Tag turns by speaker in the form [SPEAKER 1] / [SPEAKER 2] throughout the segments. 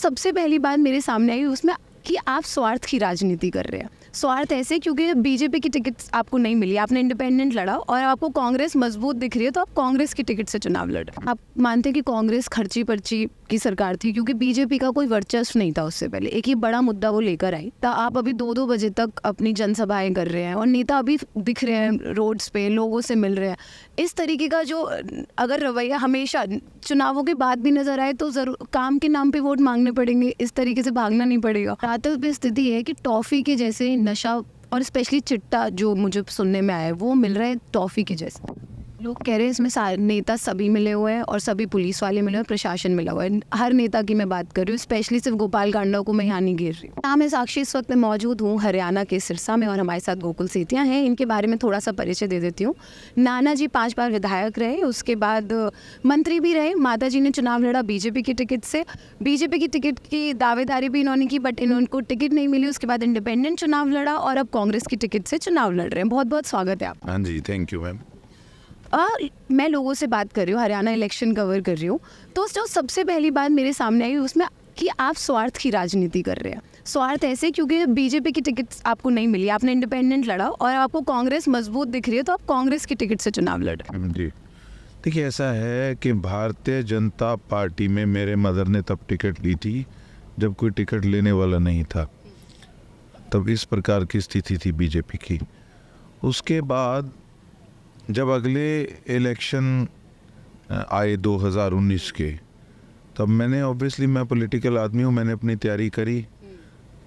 [SPEAKER 1] सबसे पहली बात मेरे सामने आई उसमें कि आप स्वार्थ की राजनीति कर रहे हैं। स्वार्थ ऐसे क्योंकि बीजेपी की टिकट आपको नहीं मिली, आपने इंडिपेंडेंट लड़ा और आपको कांग्रेस मजबूत दिख रही है तो आप कांग्रेस की टिकट से चुनाव लड़ रहे हैं। आप मानते हैं कि कांग्रेस खर्ची पर्ची की सरकार थी क्योंकि बीजेपी का कोई वर्चस्व नहीं था उससे पहले। एक ही बड़ा मुद्दा वो लेकर आई तो आप अभी 2-2 बजे तक अपनी जनसभाएं कर रहे हैं और नेता अभी दिख रहे हैं रोड्स पे, लोगों से मिल रहे हैं। इस तरीके का जो अगर रवैया हमेशा चुनावों के बाद भी नजर आए तो जरूर काम के नाम पे वोट मांगने पड़ेंगे, इस तरीके से भागना नहीं पड़ेगा। रातल पे स्थिति है कि टॉफी के जैसे नशा और स्पेशली चिट्टा जो मुझे सुनने में आया है वो मिल रहा है टॉफी के जैसे। लोग कह रहे हैं इसमें सारे नेता सभी मिले हुए हैं और सभी पुलिस वाले मिले हुए हैं, प्रशासन मिला हुआ है। हर नेता की मैं बात कर रही हूँ, स्पेशली सिर्फ गोपाल कांडा को मैं यहाँ नहीं घेर रही हूँ। मैं साक्षी इस वक्त मौजूद हूँ हरियाणा के सिरसा में और हमारे साथ गोकुल सेतिया हैं। इनके बारे में थोड़ा सा परिचय दे देती हूँ। नाना जी 5 बार विधायक रहे, उसके बाद मंत्री भी रहे। माता जी ने चुनाव लड़ा बीजेपी की टिकट से, बीजेपी की टिकट की दावेदारी भी इन्होंने की बट इनको टिकट नहीं मिली। उसके बाद इंडिपेंडेंट चुनाव लड़ा और अब कांग्रेस की टिकट से चुनाव लड़ रहे हैं। बहुत बहुत स्वागत है आप।
[SPEAKER 2] हाँ जी, थैंक यू मैम।
[SPEAKER 1] मैं लोगों से बात कर रही हूँ, हरियाणा इलेक्शन कवर कर रही हूँ, तो जो सबसे पहली बात मेरे सामने आई उसमें कि आप स्वार्थ की राजनीति कर रहे हैं। स्वार्थ ऐसे क्योंकि बीजेपी की टिकट आपको नहीं मिली, आपने इंडिपेंडेंट लड़ा और आपको कांग्रेस मजबूत दिख रही है तो आप कांग्रेस की टिकट से चुनाव लड़ रहे हैं।
[SPEAKER 2] जी देखिए, ऐसा है कि भारतीय जनता पार्टी में मेरे मदर ने तब टिकट ली थी जब कोई टिकट लेने वाला नहीं था, तब इस प्रकार की स्थिति थी बीजेपी की। उसके बाद जब अगले इलेक्शन आए 2019 के, तब मैंने ऑब्वियसली मैं पॉलिटिकल आदमी हूँ, मैंने अपनी तैयारी करी।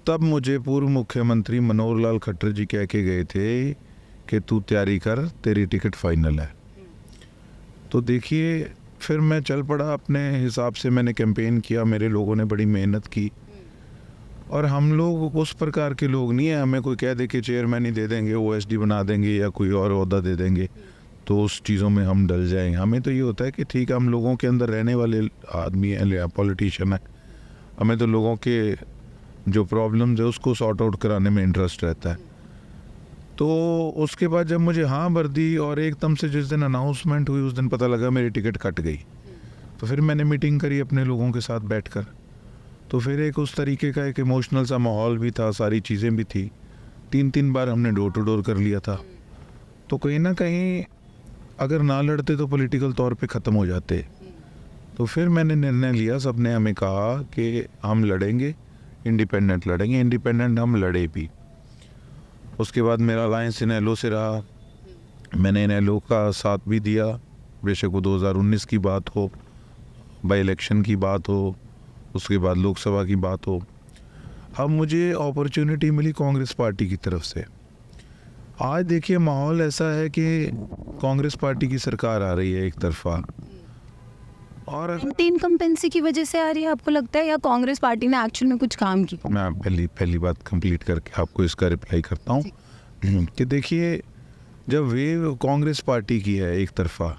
[SPEAKER 2] तब मुझे पूर्व मुख्यमंत्री मनोहर लाल खट्टर जी कह के गए थे कि तू तैयारी कर, तेरी टिकट फाइनल है। तो देखिए, फिर मैं चल पड़ा अपने हिसाब से, मैंने कैंपेन किया, मेरे लोगों ने बड़ी मेहनत की। और हम लोग उस प्रकार के लोग नहीं है, हमें कोई कह दे कि चेयरमैन ही दे देंगे, OSD बना देंगे या कोई और ओहदा दे देंगे तो उस चीज़ों में हम डल जाएंगे। हमें तो ये होता है कि ठीक है, हम लोगों के अंदर रहने वाले आदमी हैं या पॉलिटिशियन है, हमें तो लोगों के जो प्रॉब्लम्स है उसको सॉर्ट आउट कराने में इंटरेस्ट रहता है। तो उसके बाद जब मुझे हाँ वर्दी और एकदम से जिस दिन अनाउंसमेंट हुई उस दिन पता लगा मेरी टिकट कट गई। तो फिर मैंने मीटिंग करी अपने लोगों के साथ बैठकर, तो फिर एक उस तरीके का एक इमोशनल सा माहौल भी था, सारी चीज़ें भी थी। 3 बार हमने डोर टू डोर कर लिया था। तो कहीं ना कहीं अगर ना लड़ते तो पॉलिटिकल तौर पे ख़त्म हो जाते। तो फिर मैंने निर्णय लिया, सबने हमें कहा कि हम लड़ेंगे, इंडिपेंडेंट लड़ेंगे। इंडिपेंडेंट हम लड़े भी। उसके बाद मेरा अलायंस इनेलो से रहा, मैंने इनेलो का साथ भी दिया, बेशक वो 2019 की बात हो, बाई इलेक्शन की बात हो, उसके बाद लोकसभा की बात हो। अब मुझे अपॉर्चुनिटी मिली कांग्रेस पार्टी की तरफ से। आज देखिए माहौल ऐसा है कि कांग्रेस पार्टी की सरकार आ रही है एक तरफा, और
[SPEAKER 1] इनकम्पेंसी की वजह से आ रही है आपको लगता है या कांग्रेस पार्टी ने एक्चुअल में कुछ काम किया?
[SPEAKER 2] मैं पहली बात कंप्लीट करके आपको इसका रिप्लाई करता हूँ कि देखिए, जब वेव कांग्रेस पार्टी की है एक तरफा,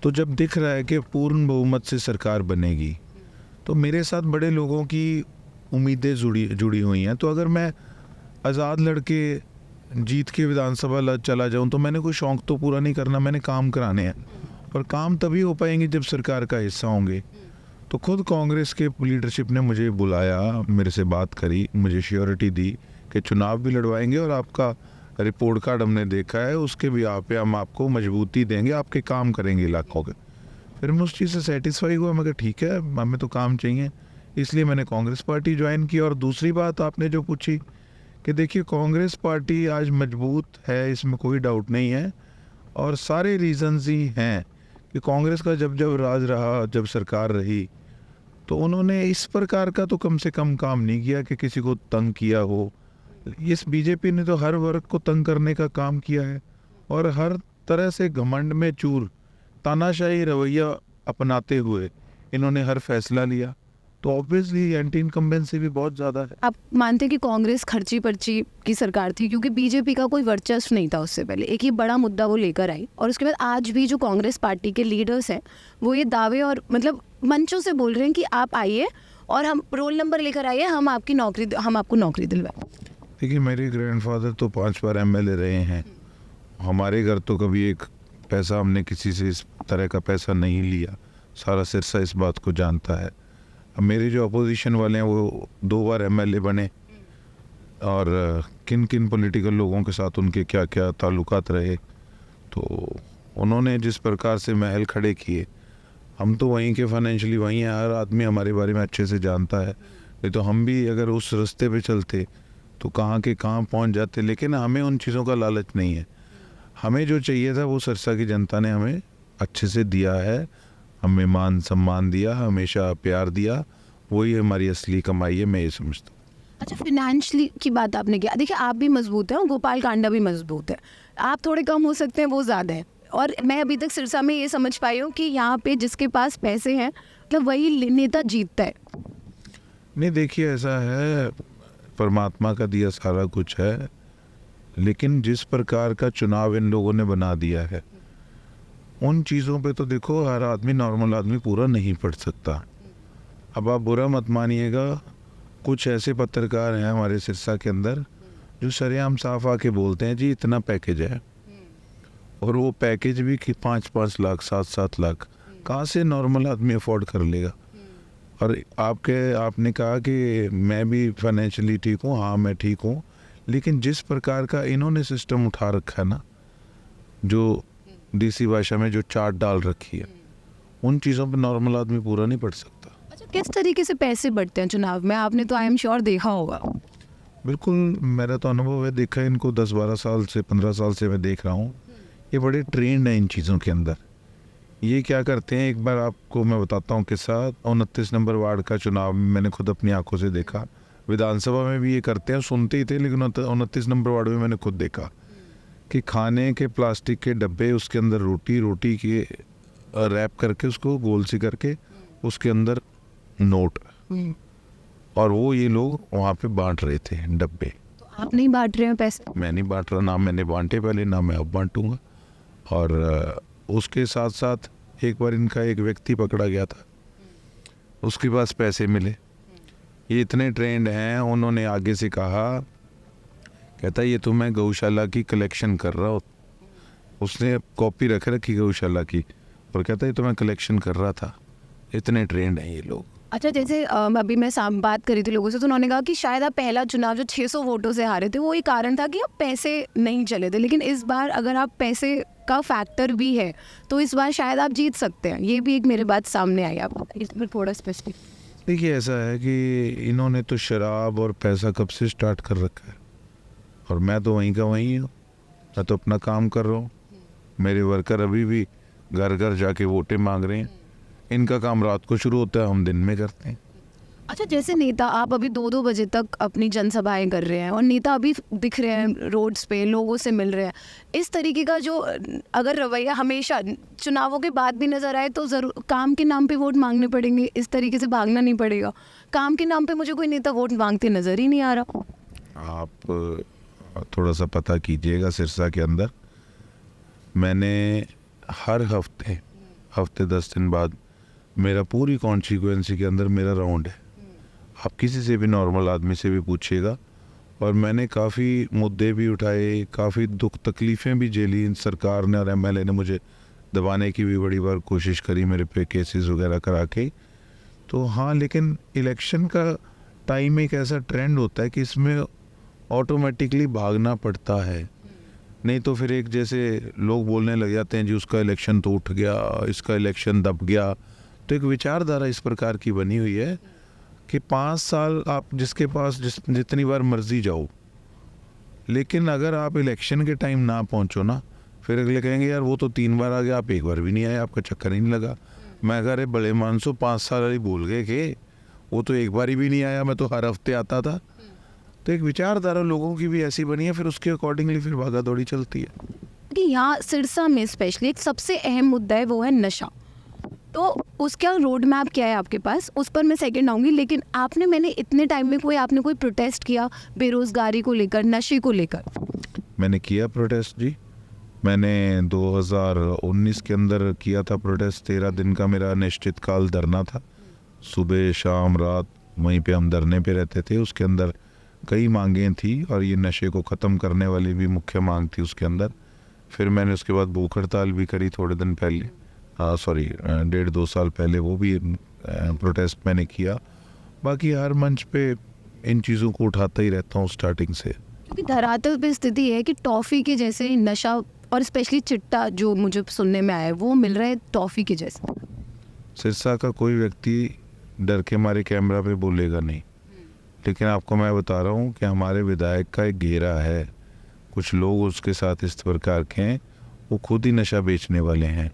[SPEAKER 2] तो जब दिख रहा है कि पूर्ण बहुमत से सरकार बनेगी, तो मेरे साथ बड़े लोगों की उम्मीदें जुड़ी हुई हैं। तो अगर मैं आज़ाद लड़के जीत के विधानसभा चला जाऊं तो मैंने कोई शौक़ तो पूरा नहीं करना, मैंने काम कराने हैं। और काम तभी हो पाएंगे जब सरकार का हिस्सा होंगे। तो खुद कांग्रेस के लीडरशिप ने मुझे बुलाया, मेरे से बात करी, मुझे श्योरिटी दी कि चुनाव भी लड़वाएंगे और आपका रिपोर्ट कार्ड हमने देखा है, उसके भी पे हम आपको मजबूती देंगे, आपके काम करेंगे इलाकों के। फिर मैं उस चीज़ से सेटिस्फाई हुआ, मैं कहा ठीक है, हमें तो काम चाहिए, इसलिए मैंने कांग्रेस पार्टी ज्वाइन की। और दूसरी बात आपने जो पूछी कि देखिए, कांग्रेस पार्टी आज मजबूत है, इसमें कोई डाउट नहीं है, और सारे रीजंस ही हैं कि कांग्रेस का जब राज रहा, जब सरकार रही, तो उन्होंने इस प्रकार का तो कम से कम काम नहीं किया कि किसी को तंग किया हो। इस बीजेपी ने तो हर वर्ग को तंग करने का काम किया है और हर तरह से घमंड में चूर, तानाशाही रवैया अपनाते हुए इन्होंने हर फैसला लिया। तो ऑब्वियसली एंटी इनकम्बेंसी भी बहुत ज़्यादा है।
[SPEAKER 1] आप मानते हैं कि कांग्रेस खर्ची पर्ची की सरकार थी क्योंकि बीजेपी का कोई वर्चस्व नहीं था उससे पहले। एक ही बड़ा मुद्दा वो लेकर आई और उसके बाद आज भी जो कांग्रेस पार्टी के लीडर्स हैं वो ये दावे और मतलब मंचों से बोल रहे हैं कि आप आइए और हम रोल नंबर लेकर आइए, हम आपको नौकरी दिलवाएं।
[SPEAKER 2] देखिए, मेरे ग्रैंडफादर तो 5 बार MLA रहे हैं। हमारे घर तो कभी एक पैसा हमने किसी से इस तरह का पैसा नहीं लिया, सारा सिरसा इस बात को जानता है। अब मेरे जो अपोजिशन वाले हैं वो 2 बार एमएलए बने, और किन किन पॉलिटिकल लोगों के साथ उनके क्या क्या ताल्लुकात रहे, तो उन्होंने जिस प्रकार से महल खड़े किए, हम तो वहीं के फाइनेंशियली वहीं हैं, हर आदमी हमारे बारे में अच्छे से जानता है, नहीं तो हम भी अगर उस रास्ते पे चलते तो कहाँ के कहाँ पहुँच जाते। लेकिन हमें उन चीज़ों का लालच नहीं है, हमें जो चाहिए था वो सिरसा की जनता ने हमें अच्छे से दिया है, हमें मान सम्मान दिया, हमेशा प्यार दिया, वही हमारी असली कमाई है, मैं ये समझता हूँ।
[SPEAKER 1] अच्छा, फाइनेंशियली की बात आपने किया, देखिए आप भी मजबूत हैं और गोपाल कांडा भी मजबूत है, आप थोड़े कम हो सकते हैं, वो ज़्यादा है। और मैं अभी तक सिरसा में ये समझ पाई हूँ कि यहाँ पे जिसके पास पैसे हैं मतलब वही नेता जीतता है।
[SPEAKER 2] नहीं देखिए, ऐसा है, परमात्मा का दिया सारा कुछ है, लेकिन जिस प्रकार का चुनाव इन लोगों ने बना दिया है, उन चीज़ों पे तो देखो हर आदमी, नॉर्मल आदमी पूरा नहीं पढ़ सकता। अब आप बुरा मत मानिएगा, कुछ ऐसे पत्रकार हैं हमारे सिरसा के अंदर जो सरेआम साफ आके बोलते हैं जी इतना पैकेज है, और वो पैकेज भी कि 5-5 लाख 7-7 लाख कहाँ से नॉर्मल आदमी अफोर्ड कर लेगा। और आपने कहा कि मैं भी फाइनेंशियली ठीक हूँ, हाँ मैं ठीक हूँ, लेकिन जिस प्रकार का इन्होंने सिस्टम उठा रखा है ना, जो देसी भाषा में जो चाट डाल रखी है, उन चीज़ों पे नॉर्मल आदमी पूरा नहीं पढ़ सकता।
[SPEAKER 1] अच्छा, किस तरीके से पैसे बढ़ते हैं चुनाव में, आपने तो आई एम श्योर देखा होगा।
[SPEAKER 2] बिल्कुल, मेरा तो अनुभव है, देखा है इनको 10-12 साल से 15 साल से मैं देख रहा हूँ, ये बड़े ट्रेंड हैं इन चीज़ों के अंदर। ये क्या करते हैं, एक बार आपको मैं बताता हूँ किस्सा, 29 नंबर वार्ड का चुनाव मैंने खुद अपनी आंखों से देखा, विधानसभा में भी ये करते हैं, सुनते ही थे, लेकिन 29 नंबर वार्ड में मैंने खुद देखा कि खाने के प्लास्टिक के डब्बे, उसके अंदर रोटी के रैप करके, उसको गोल सी करके, उसके अंदर नोट, और वो ये लोग वहाँ पे बांट रहे थे डब्बे।
[SPEAKER 1] तो आप नहीं बांट रहे हैं पैसे?
[SPEAKER 2] मैं नहीं बांट रहा, ना मैंने बांटे पहले, ना मैं अब बांटूंगा। और उसके साथ साथ एक बार इनका एक व्यक्ति पकड़ा गया था, उसके पास पैसे मिले, ये इतने ट्रेंड हैं, उन्होंने आगे से कहा, कहता ये तो मैं गौशाला की कलेक्शन कर रहा हूँ, उसने कॉपी रख रखी गौशाला की, और कहता ये तो मैं कलेक्शन कर रहा था। इतने ट्रेंड हैं ये लोग।
[SPEAKER 1] अच्छा, जैसे अभी मैं बात करी थी लोगों से, तो उन्होंने कहा कि शायद आप पहला चुनाव जो 600 वोटों से हारे थे, वो एक कारण था कि आप पैसे नहीं चले थे, लेकिन इस बार अगर आप पैसे का फैक्टर भी है तो इस बार शायद आप जीत सकते हैं। ये भी एक मेरे बात सामने आई, आप इस पर थोड़ा स्पेसिफिक।
[SPEAKER 2] देखिए, ऐसा है कि इन्होंने तो शराब और पैसा कब से स्टार्ट कर रखा है, और मैं तो वहीं का वहीं हूँ, मैं तो अपना काम कर रहा हूँ। मेरे वर्कर अभी भी घर घर जाके वोटें मांग रहे हैं, इनका काम रात को शुरू होता है, हम दिन में करते हैं।
[SPEAKER 1] अच्छा, जैसे नेता आप अभी 2-2 बजे तक अपनी जनसभाएं कर रहे हैं और नेता अभी दिख रहे हैं रोड्स पे, लोगों से मिल रहे हैं, इस तरीके का जो अगर रवैया हमेशा चुनावों के बाद भी नज़र आए तो ज़रूर काम के नाम पे वोट मांगने पड़ेंगे, इस तरीके से भागना नहीं पड़ेगा। काम के नाम पे मुझे कोई नेता वोट मांगते नज़र ही नहीं आ रहा।
[SPEAKER 2] आप थोड़ा सा पता कीजिएगा, सिरसा के अंदर मैंने हर हफ्ते 10 दिन बाद मेरा पूरी कॉन्स्टिट्यूएंसी के अंदर मेरा राउंड है, आप किसी से भी नॉर्मल आदमी से भी पूछिएगा, और मैंने काफ़ी मुद्दे भी उठाए, काफ़ी दुख तकलीफ़ें भी झेली, इन सरकार ने और एमएलए ने मुझे दबाने की भी बड़ी बार कोशिश करी, मेरे पे केसेस वगैरह करा के। तो हाँ, लेकिन इलेक्शन का टाइम एक ऐसा ट्रेंड होता है कि इसमें ऑटोमेटिकली भागना पड़ता है, नहीं तो फिर एक जैसे लोग बोलने लग जाते हैं जी उसका इलेक्शन तो उठ गया, इसका इलेक्शन दब गया। तो एक विचारधारा इस प्रकार की बनी हुई है कि 5 साल आप जिसके पास जितनी बार मर्जी जाओ, लेकिन अगर आप इलेक्शन के टाइम ना पहुंचो ना, फिर अगले कहेंगे यार वो तो 3 बार आ गया, आप एक बार भी नहीं आए, आपका चक्कर ही नहीं लगा। मैं कह रहे बड़े मानसो 5 साल वाली भूल गए कि वो तो एक बार भी नहीं आया, मैं तो हर हफ्ते आता था। तो एक विचारधारा लोगों की भी ऐसी बनी है, फिर उसके अकॉर्डिंगली फिर भागा दौड़ी चलती है।
[SPEAKER 1] कि यहाँ सिरसा में स्पेशली एक सबसे अहम मुद्दा है, वो है नशा। तो उसका रोड मैप क्या है आपके पास, उस पर मैं सेकंड आऊँगी, लेकिन मैंने इतने टाइम में आपने कोई प्रोटेस्ट किया बेरोजगारी को लेकर, नशे को लेकर?
[SPEAKER 2] मैंने किया प्रोटेस्ट जी, मैंने 2019 के अंदर किया था प्रोटेस्ट। 13 दिन का मेरा निश्चित काल धरना था, सुबह शाम रात वहीं पे हम धरने पे रहते थे। उसके अंदर कई मांगें थी, और ये नशे को ख़त्म करने वाली भी मुख्य मांग थी उसके अंदर। फिर मैंने उसके बाद भूख हड़ताल भी करी थोड़े दिन पहले, 1.5-2 साल पहले, वो भी प्रोटेस्ट मैंने किया। बाकी हर मंच पे इन चीज़ों को उठाता ही रहता हूँ स्टार्टिंग से।
[SPEAKER 1] क्योंकि धरातल पे स्थिति है कि टॉफ़ी के जैसे नशा और स्पेशली चिट्टा जो मुझे सुनने में आया है वो मिल रहा है टॉफ़ी के जैसे।
[SPEAKER 2] सिरसा का कोई व्यक्ति डर के मारे कैमरा पे बोलेगा नहीं, लेकिन आपको मैं बता रहा हूँ कि हमारे विधायक का एक घेरा है, कुछ लोग उसके साथ इस प्रकार के हैं, वो खुद ही नशा बेचने वाले हैं,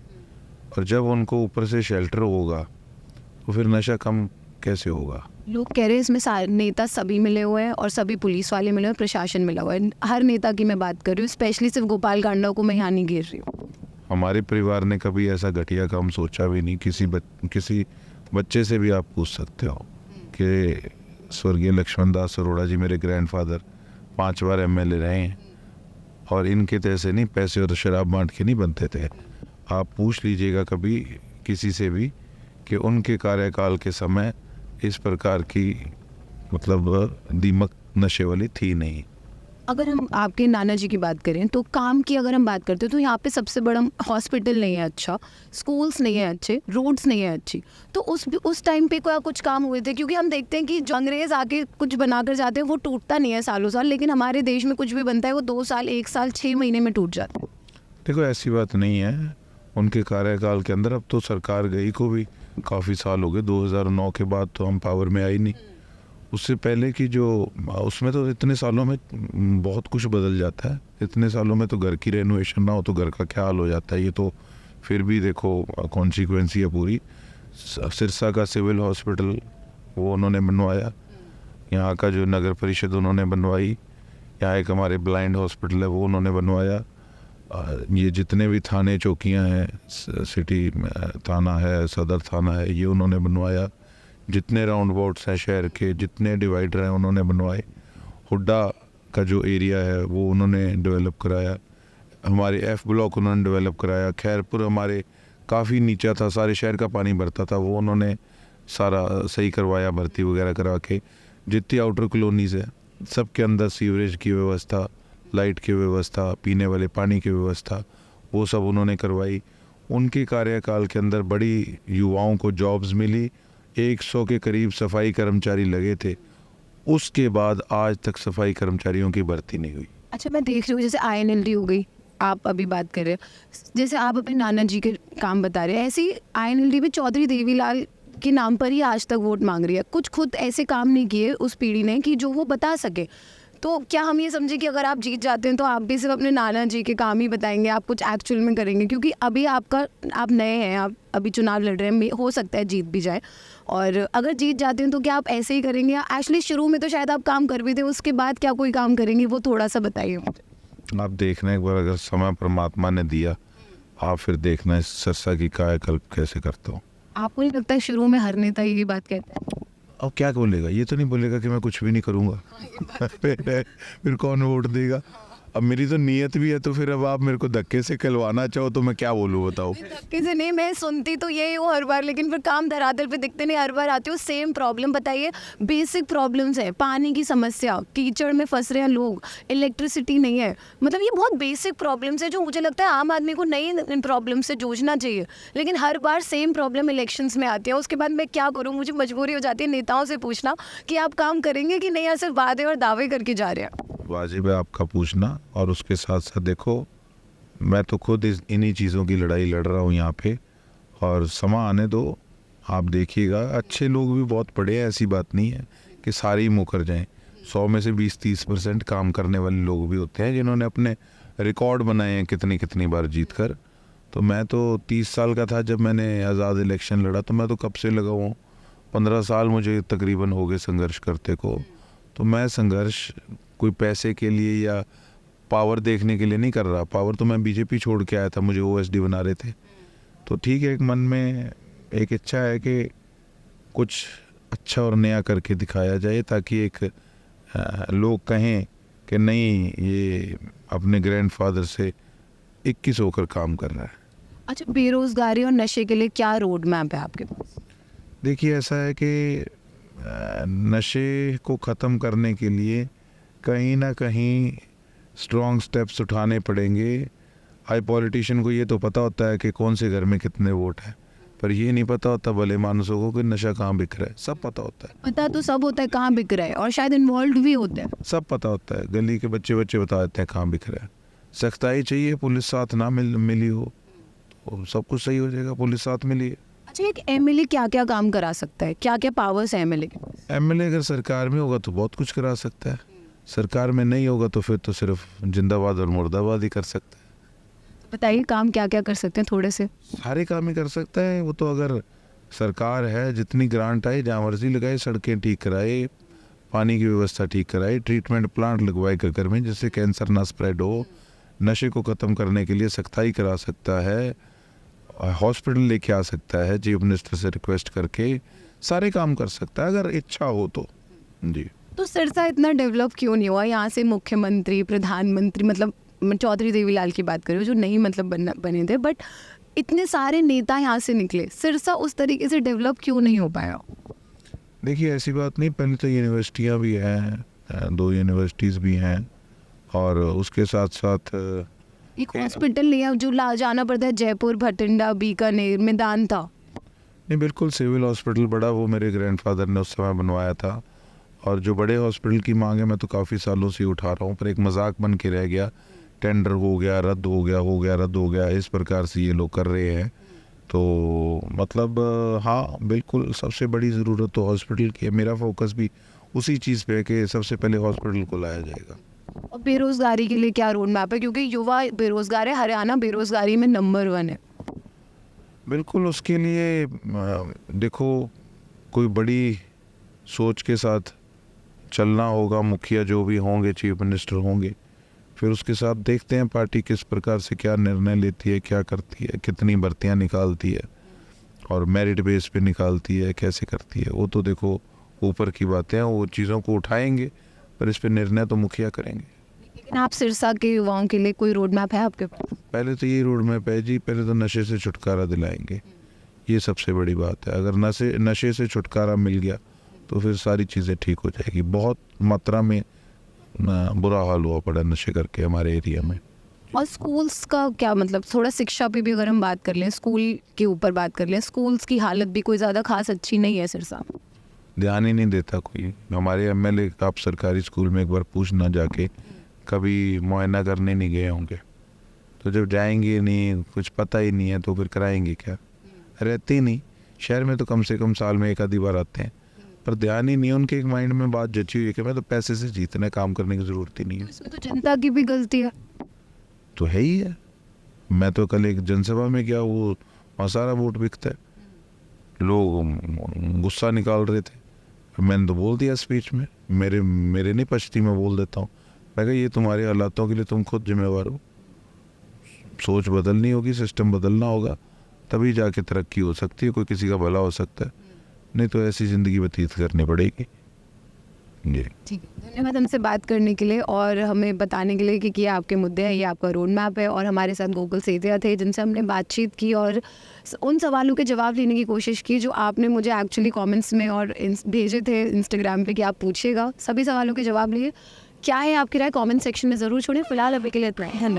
[SPEAKER 2] और जब उनको ऊपर से शेल्टर होगा तो फिर नशा कम कैसे होगा।
[SPEAKER 1] लोग कह रहे हैं इसमें सारे नेता सभी मिले हुए हैं और सभी पुलिस वाले मिले हुए हैं, प्रशासन मिला हुआ है। हर नेता की मैं बात कर रही हूँ, स्पेशली सिर्फ गोपाल कांडा को मैं यहाँ नहीं घेर रही हूँ।
[SPEAKER 2] हमारे परिवार ने कभी ऐसा घटिया काम सोचा भी नहीं। किसी बच्चे से भी आप पूछ सकते हो कि स्वर्गीय लक्ष्मण दास अरोड़ा जी मेरे ग्रैंडफादर 5 बार एमएलए रहे हैं, और इनके तैसे नहीं पैसे और शराब बांट के नहीं बनते थे। आप पूछ लीजिएगा कभी किसी से भी कि उनके कार्यकाल के समय इस प्रकार की मतलब दीमक नशे वाली थी नहीं।
[SPEAKER 1] अगर हम आपके नाना जी की बात करें तो काम की अगर हम बात करते हैं तो यहाँ पे सबसे बड़ा हॉस्पिटल नहीं है अच्छा, स्कूल्स नहीं है अच्छे, रोड्स नहीं है अच्छी। तो उस टाइम पे क्या कुछ काम हुए थे? क्योंकि हम देखते हैं कि जो अंग्रेज़ आके कुछ बना कर जाते हैं वो टूटता नहीं है सालों साल, लेकिन हमारे देश में कुछ भी बनता है वो 2 साल, 1 साल, 6 महीने में टूट जाता है।
[SPEAKER 2] देखो ऐसी बात नहीं है, उनके कार्यकाल के अंदर अब तो सरकार गई को भी काफ़ी साल हो गए, 2009 के बाद तो हम पावर में आई नहीं। उससे पहले की जो उसमें तो इतने सालों में बहुत कुछ बदल जाता है। इतने सालों में तो घर की रेनोवेशन ना हो तो घर का क्या हाल हो जाता है। ये तो फिर भी देखो कॉन्सिक्वेंसी है पूरी। सिरसा का सिविल हॉस्पिटल वो उन्होंने बनवाया, यहाँ का जो नगर परिषद उन्होंने बनवाई, यहाँ एक हमारे ब्लाइंड हॉस्पिटल है वो उन्होंने बनवाया। ये जितने भी थाने चौकियाँ हैं, सिटी थाना है, सदर थाना है, ये उन्होंने बनवाया। जितने राउंड अबाउट्स हैं शहर के, जितने डिवाइडर हैं उन्होंने बनवाए। हुड्डा का जो एरिया है वो उन्होंने डेवलप कराया। हमारे एफ ब्लॉक उन्होंने डेवलप कराया। खैरपुर हमारे काफ़ी नीचा था, सारे शहर का पानी भरता था, वो उन्होंने सारा सही करवाया, भर्ती वगैरह करा के। जितनी आउटर कॉलोनीज़ है सबके अंदर सीवरेज की व्यवस्था, लाइट की व्यवस्था, पीने वाले पानी की व्यवस्था, वो सब उन्होंने करवाई। उनके कार्यकाल के अंदर बड़ी युवाओं को जॉब्स मिली। 100 के करीब सफाई कर्मचारी लगे थे। उसके बाद आज तक सफाई कर्मचारियों की भर्ती नहीं हुई।
[SPEAKER 1] अच्छा, मैं देख रही हूँ जैसे INLD हो गई, आप अभी बात कर रहे हैं, जैसे आप अपने नाना जी के काम बता रहे हैं, ऐसे ही INLD में चौधरी देवीलाल के नाम पर ही आज तक वोट मांग रही है। कुछ खुद ऐसे काम नहीं किए उस पीढ़ी ने कि जो वो बता सके। तो क्या हम ये समझे कि अगर आप जीत जाते हैं तो आप भी सिर्फ अपने नाना जी के काम ही बताएंगे, आप कुछ एक्चुअल में करेंगे? क्योंकि अभी आप नए हैं, आप अभी चुनाव लड़ रहे हैं, हो सकता है जीत भी जाए, और अगर जीत जाते हैं तो क्या आप ऐसे ही करेंगे? एक्चुअली शुरू में तो शायद आप काम कर भी थे, उसके बाद क्या कोई काम करेंगे, वो थोड़ा सा बताइए मुझे।
[SPEAKER 2] आप देखना एक बार, अगर समय परमात्मा ने दिया, आप फिर देखना इस सिरसा की कायाकल्प कैसे करता हूँ।
[SPEAKER 1] आपको नहीं लगता है शुरू में हर नेता यही बात कहता है?
[SPEAKER 2] अब क्या बोलेगा, ये तो नहीं बोलेगा कि मैं कुछ भी नहीं करूँगा। फिर कौन वोट देगा? अब मेरी तो नीयत भी है, तो फिर अब आप मेरे को धक्के से कहलवाना चाहो तो मैं क्या बोलूँ बताओ।
[SPEAKER 1] धक्के से नहीं, मैं सुनती तो यही हूँ हर बार, लेकिन फिर काम धरातल पे दिखते नहीं। हर बार आती हूँ सेम प्रॉब्लम। बताइए, बेसिक प्रॉब्लम्स है, पानी की समस्या, कीचड़ में फंस रहे हैं लोग, इलेक्ट्रिसिटी नहीं है, मतलब ये बहुत बेसिक प्रॉब्लम्स है जो मुझे लगता है आम आदमी को नई इन प्रॉब्लम से जूझना चाहिए। लेकिन हर बार सेम प्रॉब्लम इलेक्शंस में आती है। उसके बाद मैं क्या करूँ? मुझे मजबूरी हो जाती है नेताओं से पूछना कि आप काम करेंगे कि नहीं, या सिर्फ वादे और दावे करके जा रहे हैं।
[SPEAKER 2] वाजिब है आपका पूछना, और उसके साथ साथ देखो मैं तो खुद इन्हीं चीज़ों की लड़ाई लड़ रहा हूँ यहाँ पे, और समा आने दो, आप देखिएगा। अच्छे लोग भी बहुत पड़े हैं, ऐसी बात नहीं है कि सारे ही मुकर जाएं। 100 में से 20-30% काम करने वाले लोग भी होते हैं जिन्होंने अपने रिकॉर्ड बनाए हैं कितनी बार जीत कर। तो मैं तो 30 साल का था जब मैंने आज़ाद इलेक्शन लड़ा, तो मैं तो कब से लगा हूँ, 15 साल मुझे तकरीबन हो गए संघर्ष करते को। तो मैं संघर्ष कोई पैसे के लिए या पावर देखने के लिए नहीं कर रहा। पावर तो मैं बीजेपी छोड़ के आया था, मुझे OSD बना रहे थे। तो ठीक है, एक मन में एक इच्छा है कि कुछ अच्छा और नया करके दिखाया जाए, ताकि एक लोग कहें कि नहीं, ये अपने ग्रैंडफादर से 21 होकर काम कर रहा है।
[SPEAKER 1] अच्छा, बेरोजगारी और नशे के लिए क्या रोड मैप है आपके पास?
[SPEAKER 2] देखिए, ऐसा है कि नशे को ख़त्म करने के लिए कहीं ना कहीं स्ट्रॉन्ग स्टेप्स उठाने पड़ेंगे। हाई पॉलिटिशियन को ये तो पता होता है कि कौन से घर में कितने वोट हैं, पर ये नहीं पता होता भले मानुसों को कि नशा कहाँ बिक रहा है। सब पता होता है,
[SPEAKER 1] पता तो सब होता है कहाँ बिक रहा है, और शायद इन्वॉल्व भी होते हैं।
[SPEAKER 2] सब पता होता है। गली के बच्चे बता देते हैं कहाँ बिक रहा है। सख्ताई चाहिए, पुलिस साथ ना मिली हो तो सब कुछ सही हो जाएगा। पुलिस साथ मिली है।
[SPEAKER 1] अच्छा, एक एमएलए क्या क्या काम करा सकता है, क्या क्या पावर्स है एमएलए के पास?
[SPEAKER 2] एमएलए अगर सरकार में होगा तो बहुत कुछ करा सकता है, सरकार में नहीं होगा तो फिर तो सिर्फ जिंदाबाद और मुर्दाबाद ही कर सकता है।
[SPEAKER 1] बताइए काम क्या क्या कर सकते हैं थोड़े से।
[SPEAKER 2] सारे काम ही कर सकता है वो तो। अगर सरकार है, जितनी ग्रांट आई जहाँ मर्जी लगाए, सड़कें ठीक कराए, पानी की व्यवस्था ठीक कराए, ट्रीटमेंट प्लांट लगवाए घर में जिससे कैंसर ना स्प्रेड हो, नशे को ख़त्म करने के लिए सख्ताई करा सकता है, हॉस्पिटल लेके आ सकता है चीफ मिनिस्टर से रिक्वेस्ट करके, सारे काम कर सकता है अगर इच्छा हो तो। जी।
[SPEAKER 1] तो सिरसा इतना डेवलप क्यों नहीं हुआ? यहाँ से मुख्यमंत्री, प्रधानमंत्री, मतलब चौधरी देवीलाल की बात करें जो नहीं मतलब बने थे, बट इतने सारे नेता यहाँ से निकले, सिरसा उस तरीके से डेवलप क्यों नहीं हो पाया?
[SPEAKER 2] देखिए ऐसी बात नहीं, पहले तो यूनिवर्सिटियाँ भी हैं, 2 यूनिवर्सिटीज़ भी हैं, और उसके साथ साथ
[SPEAKER 1] एक हॉस्पिटल नहीं है जो जाना पड़ता है जयपुर, भटिंडा, बीकानेर में दान था।
[SPEAKER 2] नहीं, बिल्कुल सिविल हॉस्पिटल बड़ा वो मेरे ग्रैंडफादर ने उस समय बनवाया था, और जो बड़े हॉस्पिटल की मांग है मैं तो काफ़ी सालों से उठा रहा हूँ, पर एक मजाक बन के रह गया। टेंडर हो गया, रद्द हो गया, रद्द हो गया, इस प्रकार से ये लोग कर रहे हैं। तो मतलब हाँ बिल्कुल सबसे बड़ी ज़रूरत तो हॉस्पिटल की है। मेरा फोकस भी उसी चीज़ पे है कि सबसे पहले हॉस्पिटल को लाया जाएगा।
[SPEAKER 1] और बेरोजगारी के लिए क्या रोड मैप है, क्योंकि युवा बेरोजगार है, हरियाणा बेरोजगारी में नंबर 1 है।
[SPEAKER 2] बिल्कुल उसके लिए देखो कोई बड़ी सोच के साथ चलना होगा। मुखिया जो भी होंगे, चीफ मिनिस्टर होंगे, फिर उसके साथ देखते हैं पार्टी किस प्रकार से क्या निर्णय लेती है, क्या करती है, कितनी भर्तियां निकालती है और मेरिट बेस पे निकालती है, कैसे करती है, वो तो देखो ऊपर की बातें हैं, वो चीज़ों को उठाएंगे, पर इस पे निर्णय तो मुखिया करेंगे।
[SPEAKER 1] लेकिन आप सिरसा के युवाओं के लिए कोई रोड मैप है आपके पास?
[SPEAKER 2] पहले तो ये रोड मैप है जी, पहले तो नशे से छुटकारा दिलाएंगे, ये सबसे बड़ी बात है। अगर नशे से छुटकारा मिल गया तो फिर सारी चीज़ें ठीक हो जाएगी। बहुत मात्रा में बुरा हाल हुआ पड़ा नशे करके हमारे एरिया में।
[SPEAKER 1] और स्कूल्स का क्या मतलब, थोड़ा शिक्षा पे भी अगर हम बात कर लें, स्कूल के ऊपर बात कर लें, स्कूल्स की हालत भी कोई ज़्यादा खास अच्छी नहीं है सिरसा में।
[SPEAKER 2] ध्यान ही नहीं देता कोई। हमारे एमएलए आप सरकारी स्कूल में एक बार पूछना जाके, कभी मुआयना करने नहीं गए होंगे, तो जब जाएंगे नहीं, कुछ पता ही नहीं है, तो फिर कराएंगे क्या? रहते ही नहीं। शहर में तो कम से कम साल में एक आधी बार आते हैं, पर ध्यान ही नहीं है। उनके एक माइंड में बात जची हुई है कि मैं तो पैसे से जीतना है, काम करने की ज़रूरत ही नहीं है।
[SPEAKER 1] इसमें तो जनता की भी गलती है।
[SPEAKER 2] तो है ही है। मैं तो कल एक जनसभा में गया, वो वहाँ सारा वोट बिकता है, लोग गुस्सा निकाल रहे थे, मैंने तो बोल दिया स्पीच में, मेरे नहीं पछती, मैं बोल देता हूँ। मैं कहा ये तुम्हारे हालातों के लिए तुम खुद जिम्मेवार हो। सोच बदलनी होगी, सिस्टम बदलना होगा, तभी जाके तरक्की हो सकती है, कोई किसी का भला हो सकता है, नहीं तो ऐसी ज़िंदगी व्यतीत करनी पड़ेगी। जी
[SPEAKER 1] ठीक है, धन्यवाद हमसे बात करने के लिए और हमें बताने के लिए कि ये आपके मुद्दे हैं, ये आपका रोड मैप है। और हमारे साथ गोकुल सेतिया थे जिनसे हमने बातचीत की और उन सवालों के जवाब लेने की कोशिश की जो आपने मुझे एक्चुअली कमेंट्स में और भेजे थे इंस्टाग्राम पे कि आप पूछिएगा। सभी सवालों के जवाब लिए। क्या है आपकी राय, कमेंट सेक्शन में ज़रूर छोड़ें। फिलहाल अभी के लिए इतना ही, धन्यवाद।